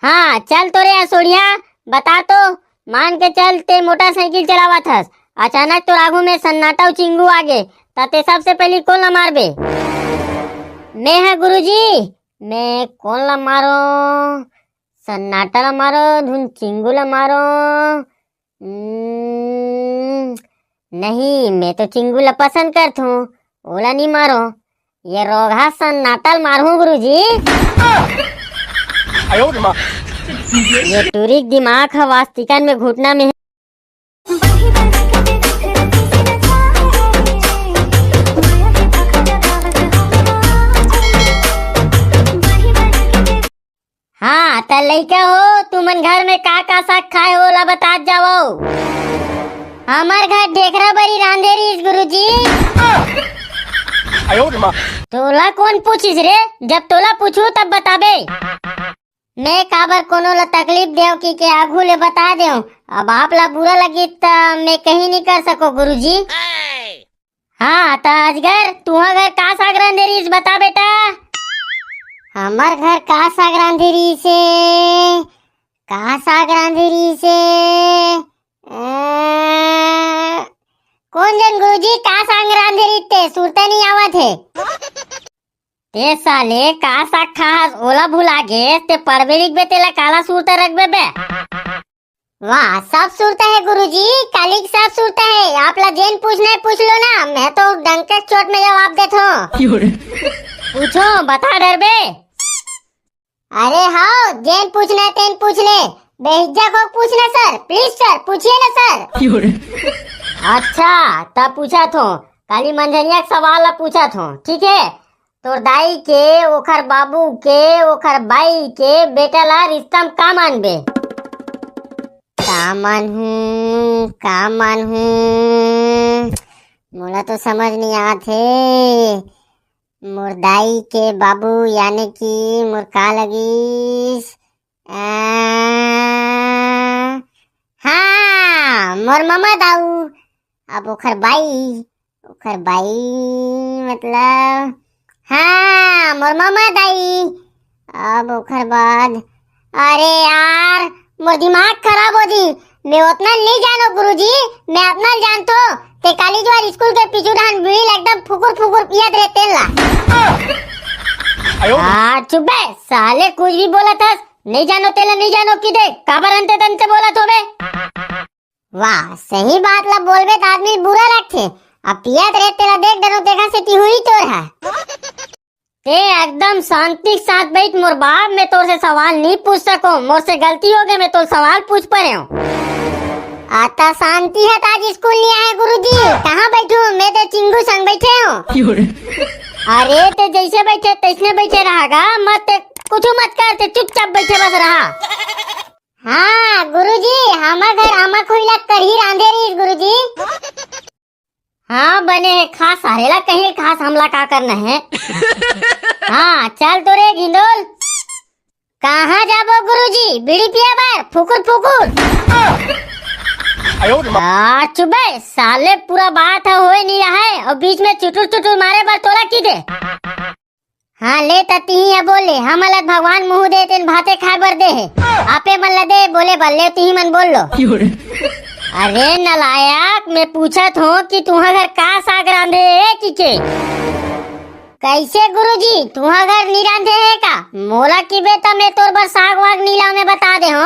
हाँ चल तो रे सोढ़िया, बता तो। मान के चल ते मोटरसाइकिल चलावत हस, अचानक तो आगू में सन्नाटा चिंगू आगे, ते सबसे पहली कौन ला मारबे? मैं है गुरुजी। मैं कौन ला मारो? सन्नाटा ला मारो, धुन चिंगू ला मारो? नहीं, मैं तो चिंगू ला पसंद करत हूँ, ओला नहीं मारो। ये रोगा सन्नाटा मारू गुरुजी। ये टूरिक दिमाग है, वास्तिकन में घुटना में है। हाँ त लइका हो, तुमन घर में का साग खाए हो ला बता जाओ। हमार घर ढेकरा बरी रांधे रहीस गुरुजी। तोला कौन पूछिस रे? जब तोला पूछू तब बताबे। मैं काबर कोनो ला तकलीफ देव की के आगू ले बता देव। अब आप ला बुरा लगी त मैं कहीं नहीं कर सको गुरुजी। हाँ त अजगर, तुहा घर का साग रांधे रहीस बता बेटा। हमार घर का साग रांधे रही से, का साग रांधे रही से कौन जन गुरुजी का साग रांधे रही ते सुरता नहीं आवत है। ते साले का साग खास ओला भुला गे, ते पढ़बे लिखबे तेला काला सुरता रखबे बे। वाह, सब सुरता है गुरुजी, कालिक सब सुरता है। आप ला जेन पूछना है पूछ लो ना, मैं तो डंके चोट में जवाब देता हूँ। पूछो, बता डरबे। अरे हाँ, जेन पूछना है तेन पूछ ले। बेहिज्जा को पूछना सर, प्लीज सर पूछिए ना सर। अच्छा तब पूछा थो, काली मंझनिया सवाल पूछा थो, ठीक है। तोर दाई के, ओखर बाबू के, ओखर बाई के बेटा ला रिश्ता में का मानबे? का मानहूं मोला तो समझ नहीं आथे। मोर दाई के बाबू यानी कि मोर का लगिस? हाँ, मोर मामा दाऊ। अब ओखर बाई मतलब हाँ मोर मामा दाई। अब ओखर बाद अरे यार मोर दिमाग खराब हो दी। मैं उतना नहीं जानो गुरुजी, मैं अपना जानतो। ते काली ज्वार स्कूल के पीछू धान बिल एकदम फुकुर पियत रहते ला। चुप बे साले, कुछ भी बोला था नहीं जानो तेला, नहीं जानो कि दे काबर अंते तंते बोला तो बे। वाह, सही बात ला बोलबे तो आदमी बुरा लगथे। अब पियत रहते ला देख डरो देखा से ती हुई तो है। ते एकदम शांति के साथ बैठ मोर बाप, मैं तोर से सवाल नहीं पूछ सको। मोर से गलती हो गई, मैं तो सवाल पूछ पा रहा हूँ। आता शांति है, आज स्कूल नहीं आए गुरुजी। कहाँ बैठूं? मैं तो चिंगू संग बैठे हूँ। अरे ते जैसे बैठे तैसने बैठे रहेगा, मत कुछ मत कर, ते चुपचाप बैठे बस रहा। हाँ गुरुजी, हमार घर आमा खोइला कढ़ी रांधे रही गुरुजी। हाँ बने है, खास हरेला कहीं खास हमला का करना है। हाँ चल तो रे गिंडोल। कहाँ जाबो गुरुजी? बीड़ी पिया बार फुकुर। चुबे साले, पूरा बात है होए नहीं रहा है और बीच में चुटुर मारे बार तोला की दे। हाँ ले तती है बोले, हम अलग भगवान मुँह दे तेन भाते खाए बर दे है। आपे मन ला दे बोले बल्ले ती मन बोल लो। अरे नलायक, मैं पूछत हूँ कि तुम्हारा घर का साग रांधे है कि के? कैसे गुरुजी, तुम्हारा घर नहीं रांधे है का? मोला की बेटा मैं तोर बर साग वाग नीला में बता दे हो।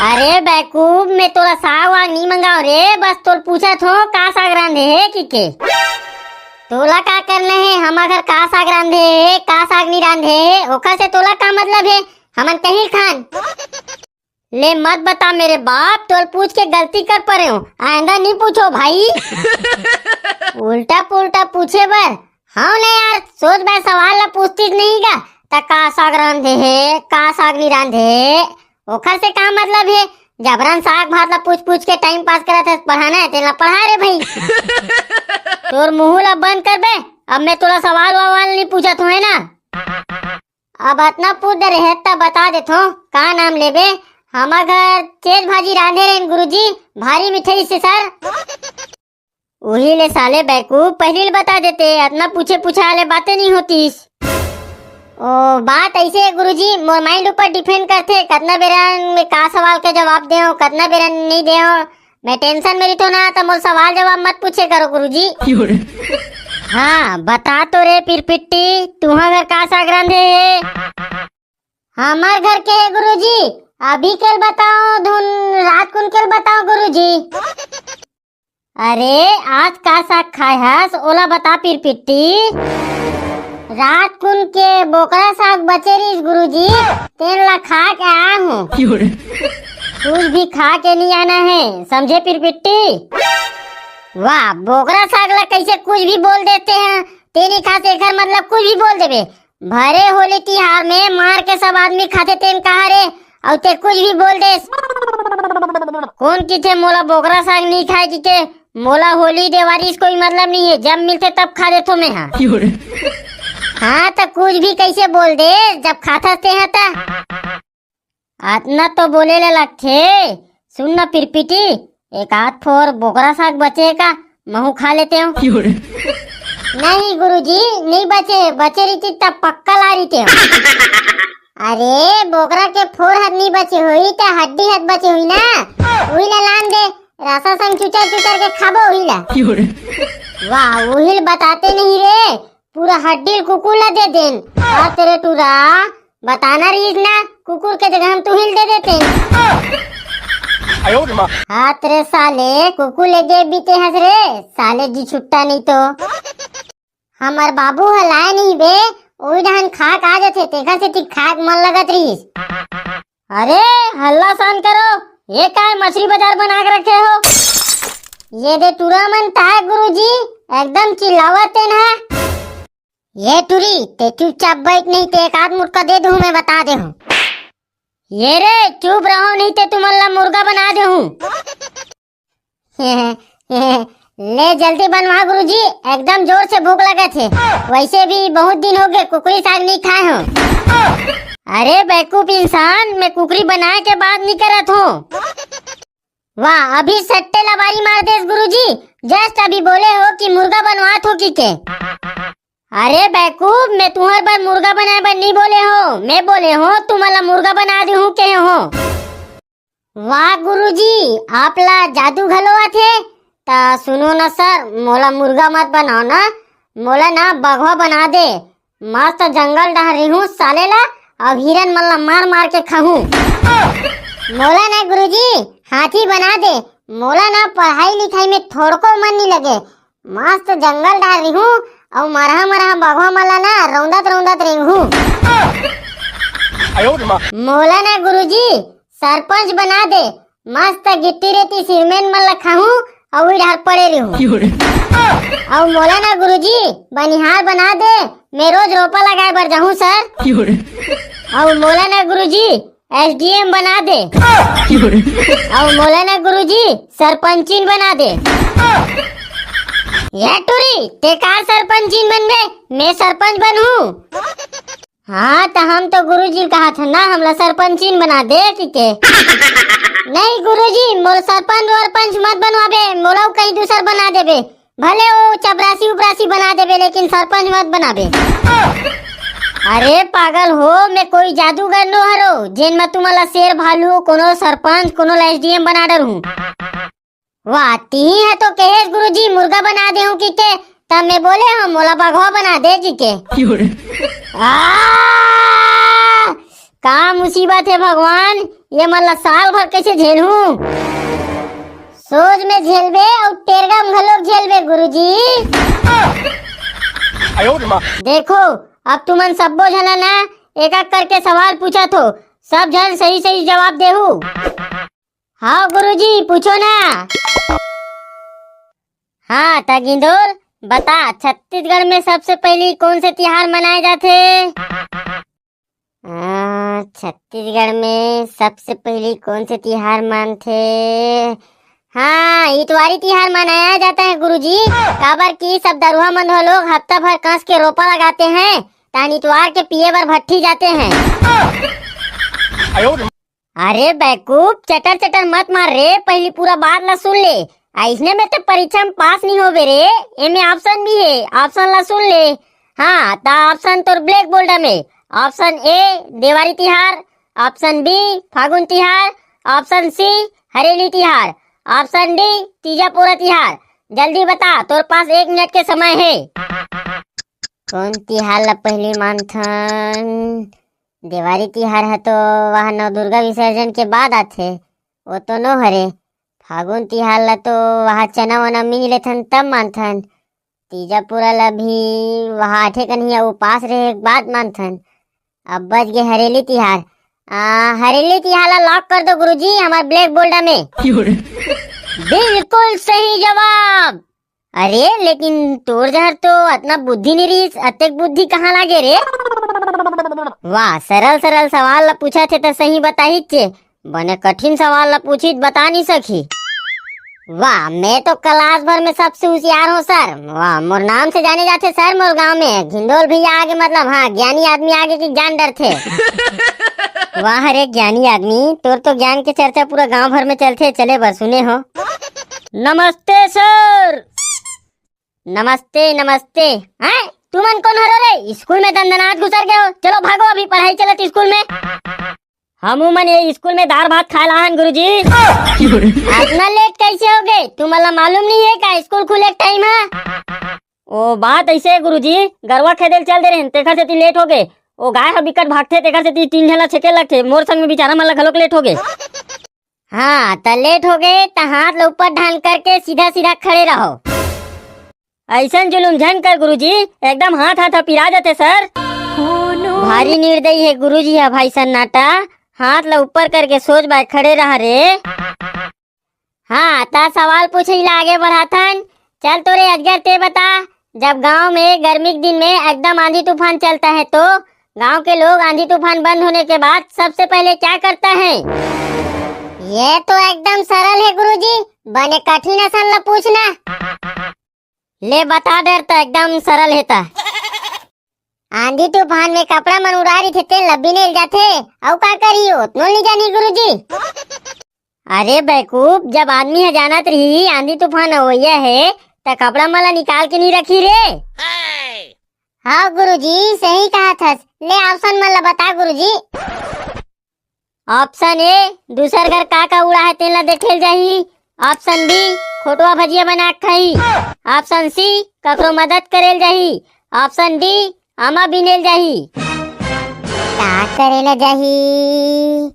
अरे बैकूफ, मैं तोरा साग वाग नहीं मंगाओ रे, बस तोर पूछत हूँ का साग रांधे है कि के? तोला का करना है? हमारा घर का साग रांधे है, का साग नहीं रांधे है, ओखा से तोला का मतलब है? हमन कहीं खान ले मत बता मेरे बाप, तोल पूछ के गलती कर पड़े हो, आइंदा नहीं पूछो भाई। उल्टा पुल्टा पूछे बर हाँ नहीं यार, सोच मैं सवाल ला पूछती नहीं का। का साग रांधे है, का साग नहीं रांधे है, ओखर से का मतलब है? जबरन साग भात ला पूछ के टाइम पास करत है, पढ़ाना है तेला पढ़ा रे भाई। तोर मुंह ला बंद कर बे, अब मैं तोला सवाल नहीं पूछत हूँ है ना। अब इतना पूछ दे रहे तब बता देता हूँ, का नाम लेबे? हमार घर चेज भाजी रांधे रहे गुरुजी, भारी मिठाई से सर। वही ले साले बैकूफ, पहले बता देते, इतना पूछे पूछा ले बातें नहीं होती। ओ बात ऐसे है गुरुजी, मोर माइंड ऊपर डिपेंड करथे कितना बेरा में का सवाल के जवाब दे कितना बेरा नहीं दे। मैं टेंशन में रही ना तो मोर सवाल जवाब मत पूछे करो गुरुजी। हाँ बता तो रे फिर पिट्टी, तुम्हारा घर का सा ग्रंथ है? हमार घर के है गुरुजी। अभी कल बताओ धुन रात कुन कल बताओ गुरुजी। अरे आज का साग खाए हस ओला बता फिर पिट्टी। रात कुन के बोकरा साग बचे रही गुरुजी, तेल ला खा के आया हूँ। कुछ भी खा के नहीं आना है, समझे फिर पिट्टी? वाह बोकरा साग ला कैसे कुछ भी बोल देते हैं, तेरी खाते घर मतलब कुछ भी बोल देवे। भरे होली तिहार में मार के सब आदमी खाते तेन कहा रे, और ते कुछ भी बोल दे। कौन की थे मोला बोकरा साग नहीं खाए की थे, मोला होली देवारी कोई मतलब नहीं है, जब मिलते तब खा देतो मैं। हाँ तो कुछ भी कैसे बोल दे जब खाता ते हैं ता इतना तो बोले ले लगते। सुन न फिर पिटी, एक आध फोर बोकरा साग बचे का महू खा लेते हो। नहीं गुरुजी नहीं बचे, बचे रही तब पक्का ला रही थे। अरे बोकरा के फोर हाथ नहीं बचे हुई तो हड्डी हाथ बचे हुई ना, वही ला लान दे रसा संग चुचर चुचर के खाबो वही ला। वाह वही बताते नहीं रे, पूरा हड्डी कुकुर ला दे देन। और तेरे टूरा बताना रही ना, कुकुर के जगह हम तू हिल दे देते। हाँ तेरे साले कुकुर ले गए बीते हंस रे, साले जी छुट्टा नहीं तो। हमार बाबू हलाए नहीं बे, वही ढान खाक आ जाते तेखा से ती खाक मन लगत रही। अरे हल्ला शांत करो, ये काय मछली बाजार बना के रखे हो? ये दे टूरा मनता है गुरुजी, एकदम चिल्लावते ना। ये टूरी ते चुपचाप बैठ, नहीं ते एक आध मुर्गा दे दूं मैं बता दे हूँ। ये रे चुप रहो नहीं ते तुम अल्लाह मुर्गा बना दे हूँ। ले जल्दी बनवा गुरुजी, एकदम जोर से भूख लगे थे, वैसे भी बहुत दिन हो गए कुकरी साग नहीं खाए हो। अरे बेवकूफ इंसान, मैं कुकरी बनाए के बाद नहीं करत हूँ। वाह अभी सट्टे लबारी मार दे गुरुजी, जस्ट अभी बोले हो कि मुर्गा बनवात हो की के। अरे बेवकूफ मैं तुम्हारे बार मुर्गा बनाए बार नहीं बोले हो, मैं बोले हो तुम्हारा मुर्गा बना दी हूँ के हो। वाह गुरुजी आप ला जादू घलोआ थे। ता सुनो ना सर, मोला मुर्गा मत बनाओ ना, मोला ना बघवा बना दे। मस्त जंगल डह रही हूँ साले ला, अब हिरन मन ला मार मार के खाऊं। मोला ना गुरुजी हाथी बना दे, मोला ना पढ़ाई लिखाई में थोड़को मन नहीं लगे। मस्त जंगल डह रही हूँ और मरहा मरहा बघवा मला ना रौंदत रौंदत रही हूँ। मोला ना गुरुजी सरपंच बना दे, मस्त गिट्टी रेती सीमेंट मन ला खाऊं और वही ढाल पड़े रही हूँ। और मोला ना गुरुजी बनिहार बना दे, मैं रोज रोपा लगाए बर जाऊँ सर। और मोला ना गुरुजी SDM बना दे। और मोला ना गुरुजी सरपंचीन बना दे। ये टूरी ते का सरपंचीन बन बे, मैं सरपंच बनूं। हाँ तो हम तो गुरुजी कहा था ना हमला सरपंचीन बना दे के। नहीं गुरुजी मोर सरपंच वरपंच मत बनवाबे, मोला कहीं दूसर बना देबे, भले वो चपरासी उपरासी बना देबे लेकिन सरपंच मत बनाबे। अरे पागल हो, मैं कोई जादूगर नो हरो जेन में तुम्हारा शेर भालू कोनो सरपंच कोनो SDM बना डर हूँ। वाह ती है तो कहे गुरुजी मुर्गा बना दे हूँ की के, तब मैं बोले हम मोला बघवा बना दे की के। का मुसीबत है भगवान, ये मतलब साल भर कैसे झेलूं? सोच में झेलबे और टेरगम घलोक झेलबे गुरुजी। देखो अब तुमन सबो झना ना एक एक करके सवाल पूछा तो सब जन सही सही जवाब देहू। हाँ गुरुजी पूछो ना। हाँ तगिंदोर बता, छत्तीसगढ़ में सबसे पहली कौन से त्योहार मनाए जाते? छत्तीसगढ़ में सबसे पहली कौन से त्योहार मानते? हाँ इतवारी त्योहार मनाया जाता है गुरुजी, काबर की सब दरुहा मन लोग हफ्ता भर कस के रोपा लगाते हैं, तान इतवार के पिए बर भट्टी जाते हैं। अरे बेवकूफ चटर चटर मत मार रे, पहली पूरा बात ला सुन ले। ऐसने में तो परीक्षा में पास नहीं हो बे रे, एमे ऑप्शन भी है, ऑप्शन ला सुन ले। हाँ ता ऑप्शन तोर ब्लैक बोर्ड में option A Devari Tihar, option B Phagun Tihar, option C Hareli Tihar, option D तीजा पूरा तिहार। जल्दी बता, तोर पास 1 मिनट के समय है। कौन तिहार ला पहली मानथन? देवारी तिहार है तो वह नव दुर्गा विसर्जन के बाद आथे, वो तो नो हरे। फागुन तिहार ला तो वह चना वना मिंज लेथन तब मानथन। तीजा पूरा ला भी वह आठे कन्हैया उपास रहे के बाद मानथन। अब बच गए हरेली तिहार। हरेली तिहार ला लॉक कर दो गुरुजी हमारे ब्लैक बोर्ड में। बिल्कुल सही जवाब। अरे लेकिन तोर जहर तो इतना बुद्धि नहीं रही, अतेक बुद्धि कहाँ लागे रे? वाह, सरल सरल सवाल ला पूछा थे तो सही बताही थे, बने कठिन सवाल ला पूछी बता नहीं सकी। वाह, मैं तो क्लास भर में सबसे होशियार हूँ सर। वाह, मोर नाम से जाने जाते सर मोर गांव में। घिंडोल भैया आगे मतलब हाँ ज्ञानी आदमी आगे की जान डर थे। वाह रे ज्ञानी आदमी, तोर तो ज्ञान की चर्चा पूरा गांव भर में चलते, चले बर सुने हो। नमस्ते सर। नमस्ते नमस्ते। हैं तू मन कौन हरो रे? स्कूल में दंदनाथ घुसर गए हो? चलो भागो, अभी पढ़ाई चलत स्कूल में। हमू मन ये स्कूल में दाल भात खाए लाहन गुरुजी। इतना लेट कैसे हो गए? तुम्हारा मालूम नहीं है का स्कूल खुले के टाइम है? ओ बात ऐसे है गुरुजी, गरवा खेदेल चल दे रहे तेखर से लेट हो गए। ओ गाय ह बिकट भागते तेखर से 3 झला छेके लगते, मोर संग में बेचारा मन ला घलोक लेट हो गए। हाँ तो लेट हो गए तो हाथ ला ऊपर ढाल करके सीधा सीधा खड़े रहो। ऐसा जुलूम झन कर गुरुजी, एकदम हाथ हाथ पिरा जाते सर। भारी निर्दयी है गुरुजी है भाई सन्नाटा। हाथ ला ऊपर करके सोच बाय खड़े रहा रे। हाँ ता सवाल पूछे ला आगे बढ़ाथन। चल तो रे अजगर ते बता, जब गांव में गर्मी के दिन में एकदम आंधी तूफान चलता है तो गांव के लोग आंधी तूफान बंद होने के बाद सबसे पहले क्या करता है? ये तो एकदम सरल है गुरुजी, बने कठिन आसान ला पूछना। ले बता डर तो एकदम सरल है ता। आंधी तूफान में कपड़ा मन उड़ा रही थे तेल लब्बी नहीं जाते, औ का करियो उतनो नहीं जानी गुरुजी। अरे बेवकूफ, जब आदमी है जानत रही आंधी तूफान होया है तो कपड़ा मला निकाल के नहीं रखी रे। हाँ गुरुजी सही कहा था। ले ऑप्शन मला बता गुरुजी। ऑप्शन ए दूसर घर का उड़ा है तेला देखेल जाही, ऑप्शन बी खोटवा भजिया बना खाई, ऑप्शन सी ककरो मदद करेल जाही, ऑप्शन डी आमा बिनेल जाही। का करेला जाही?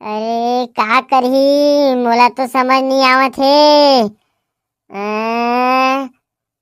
अरे का करही, मोला तो समझ नहीं आवत है।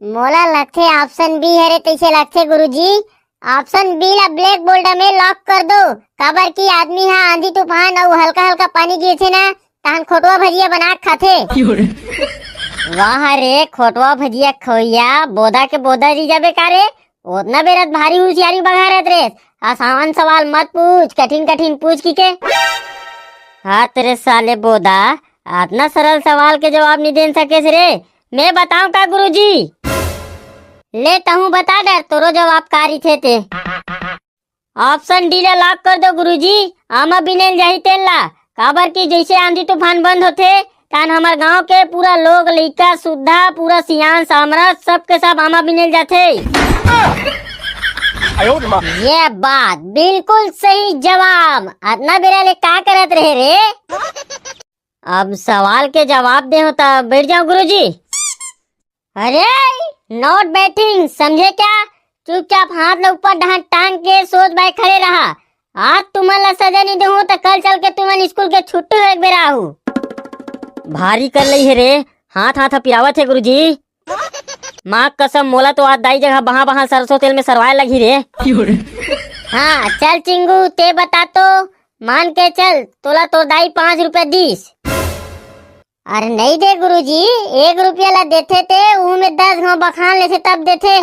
मोला लगथे ऑप्शन बी है रे, कैसे लगथे गुरुजी? ऑप्शन बी ला ब्लैक बोर्ड में लॉक कर दो, काबर की आदमी हा आंधी तूफान और हल्का हल्का पानी गिर थे ना तहन खोटवा भजिया बना खाथे। वाह रे, खोटवा भजिया खोइया बोदा के बोदा जी जाबे का रे? उतना बेरत भारी होशियारी बगा रहत रे। आसान सवाल मत पूछ, कठिन कठिन पूछ की के। हाँ तेरे साले बोदा, इतना सरल सवाल के जवाब नहीं दे सके रे। मैं बताऊं का गुरुजी? ले तहू बता डर, तोरो जवाब कारी थे। ऑप्शन डी ला लॉक कर दो गुरुजी, आमा बिनेल जाही तेला। काबर की जैसे आंधी तूफान बंद होते कान हमार गांव के पूरा लोग लइका सुद्धा पूरा सियान सामराज सबके सब आमा बिनेल जाते। ये बात बिल्कुल सही जवाब। इतना बेरा ले का करत रहे रे? अब सवाल के जवाब दे हो तब बैठ जाओ गुरुजी। अरे नॉट बैटिंग, समझे क्या? चुपचाप हाथ ला ऊपर टांग के सोच बाय खड़े रहा। आज तुम्हारा सजा नहीं दूँ तो कल चल के तुम्हारे स्कूल के छुट्टी हो एक बेरा आहू। भारी कर ली है रे, हाथ हाथ पिरावत है गुरुजी। माँ कसम मोला तो आज दाई जगह बहा बहा सरसों तेल में सरवाए लगी रे। हाँ चल चिंगू ते बता तो, मान के चल तोला तो दाई 5 रुपए दीस। अरे नहीं दे गुरुजी, 1 रुपया ला देते थे में 10 घाव बखान लेते तब देते।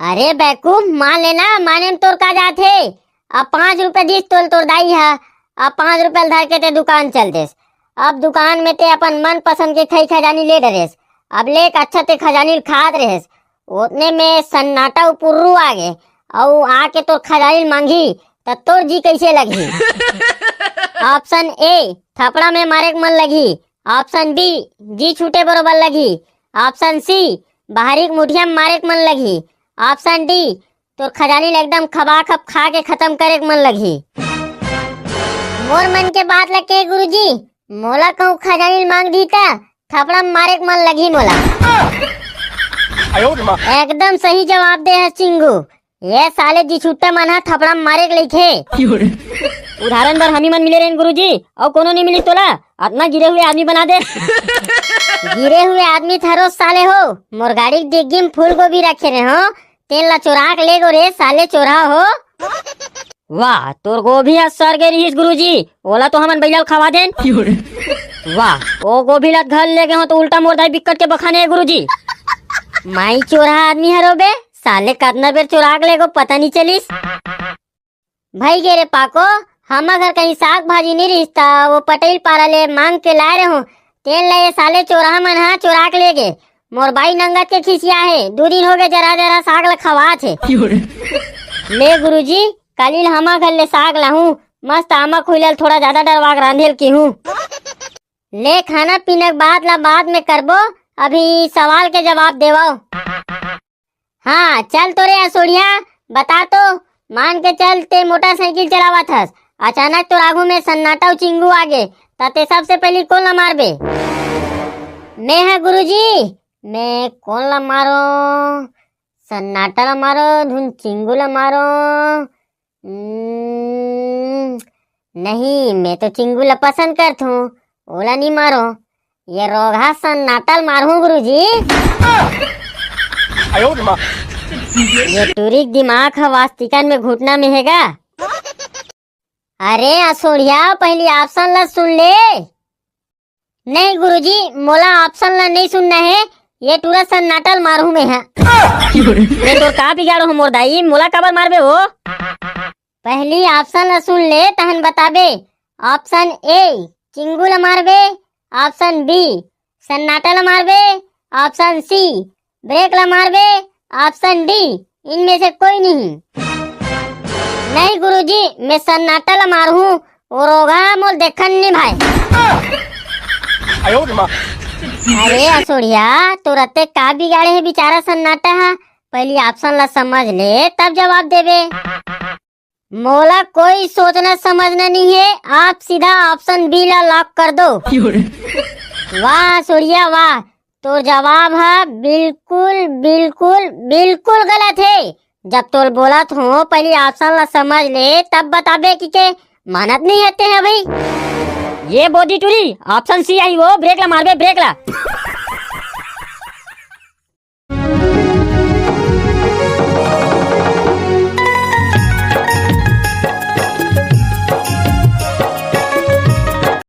अरे बेवकूफ, मान लेना माने में तोर का जाते। अब 5 रुपए दीस तोर दाई है। अब 5 रुपए धर के ते दुकान चल देस। अब दुकान में ते अपन मन पसंद के खई खजानी ले डरेस। अब ले अच्छा ते खजानी खाद रहेस। उतने में सन्नाटा पुर्रू आ गए और आके तो खजानी मांगी तो तोर जी कैसे लगी? ऑप्शन ए थपड़ा में मारे के मन लगी, ऑप्शन बी जी छूटे बरोबर लगी, ऑप्शन सी बाहरी मुठिया में मारे के मन लगी, ऑप्शन डी, तोर खजानी ल एकदम खबा खब खा के खत्म करे के मन लगी। मोर मन के बात लगे गुरुजी, मोला कहूँ खजानी ल मांग दी ता थपड़ा मारे के मन लगी मोला। एकदम सही जवाब दे है चिंगू, ये साले जी छुट्टा मन हा थपड़ा मारे के लिखे। उदाहरण बर हमी मन मिले रहे गुरुजी, और कोनो नहीं मिली तोला, अपना गिरे हुए आदमी बना दे। गिरे हुए आदमी थारो साले हो, मोर गाड़ी के डिग्गी में फूल गोभी रखे रहे हो, तेल ला चोरा के ले गो रे साले चोरा हो। वाह तोर गोभी आज सर गई रहीस गुरुजी, ओला तो हमन बैलाल खवा देन। वाह ओ गोभी ला घर ले गए हो तो उल्टा मोर दाई बिकट के बखाने है गुरुजी। माई चोरा आदमी हरो बे, साले कतना बेर चोरा के ले गो पता नहीं चलिस। भाई गे रे पाको, हम घर कहीं साग भाजी नहीं रिश्ता, वो पटेल पारा ले मांग के लाए रहो, तेल ला ये साले चोरा मन हा चोरा के ले गए। मोर बाई नंगत के खिसिया है, 2 दिन हो गए जरा जरा साग ला खवा थे। ले गुरुजी कल हम घर ले साग लाहूं, मस्त आमा खुलल थोड़ा ज्यादा डरवाग रांधेल की हूँ। ले खाना पीने के बाद ला बाद में करबो, अभी सवाल के जवाब देवो। हाँ चल तो रे असोड़िया, बता तो, मान के चल ते मोटरसाइकिल चलावा थस, अचानक तो आगू में सन्नाटा चिंगू आगे, ताते सबसे पहले कौन ला मारबे? मैं है गुरुजी, मैं कौन ला मारो? सन्नाटा ला मारो, धुन चिंगू ला मारो? नहीं, मैं तो चिंगू ला पसंद करता हूँ, ओला नहीं मारो, ये रोगा सन्नाटा मारू गुरुजी। ये टूरिक दिमाग है वास्तिकन में घुटना में हैगा। अरे असोड़िया पहली ऑप्शन ला सुन ले। नहीं गुरुजी, मोला ऑप्शन ला नहीं सुनना है, ये टूरा सन्नाटल मारू में है। मैं तो का बिगाड़ो मोर दाई, मोला काबर मारबे हो? पहली ऑप्शन ला सुन ले तहन बताबे। ऑप्शन ए चिंगू ला मारबे, ऑप्शन बी सन्नाटा ला मारबे, ऑप्शन सी ब्रेक ला मारबे, ऑप्शन डी इनमें से कोई नहीं। नहीं गुरुजी, मैं सन्नाटा ला मारू, और होगा मोल देखन नहीं भाई। अरे असोड़िया तो रते का बिगाड़े है बेचारा सन्नाटा है, पहली ऑप्शन ला समझ ले तब जवाब देवे। मोला कोई सोचना समझना नहीं है, आप सीधा ऑप्शन बी ला लॉक कर दो। वाह सोड़िया वाह, तो जवाब है बिल्कुल बिल्कुल बिल्कुल गलत है। जब तोल बोला तो पहले ऑप्शन ला समझ ले तब बताबे कि के मानत नहीं होते हैं भाई। ये बोधी टूरी ऑप्शन सी आई वो, ब्रेक ला मारबे ब्रेक ला।